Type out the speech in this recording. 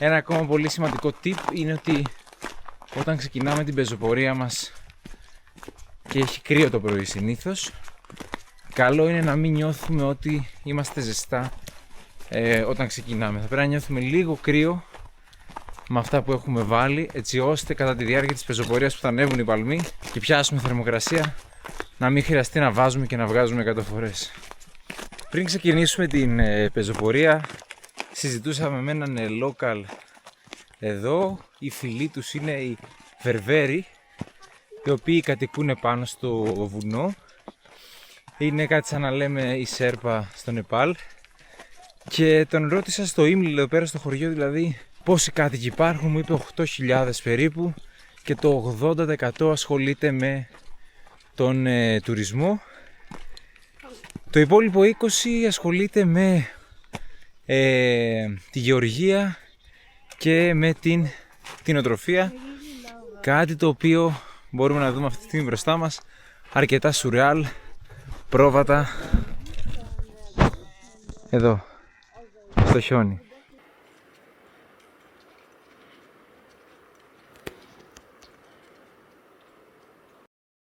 Ένα ακόμα πολύ σημαντικό tip είναι ότι όταν ξεκινάμε την πεζοπορία μας και έχει κρύο το πρωί συνήθως, καλό είναι να μην νιώθουμε ότι είμαστε ζεστά όταν ξεκινάμε. Θα πρέπει να νιώθουμε λίγο κρύο με αυτά που έχουμε βάλει, έτσι ώστε κατά τη διάρκεια της πεζοπορίας που θα ανέβουν οι παλμοί και πιάσουμε θερμοκρασία, να μην χρειαστεί να βάζουμε και να βγάζουμε 100 φορές. Πριν ξεκινήσουμε την πεζοπορία, συζητούσαμε με έναν local εδώ. Οι φίλοι τους είναι οι Βερβέροι, οι οποίοι κατοικούν πάνω στο βουνό. Είναι κάτι σαν να λέμε η Σέρπα στο Νεπάλ. Και τον ρώτησα στο ίμιλ εδώ πέρα στο χωριό, δηλαδή πόσοι κάτοικοι υπάρχουν. Μου είπε 8.000 περίπου και το 80% ασχολείται με τον τουρισμό. Το υπόλοιπο 20% ασχολείται με τη γεωργία και με την κτηνοτροφία. Κάτι το οποίο μπορούμε να δούμε αυτή τη στιγμή μπροστά μας, αρκετά σουρεάλ, πρόβατα εδώ στο χιόνι.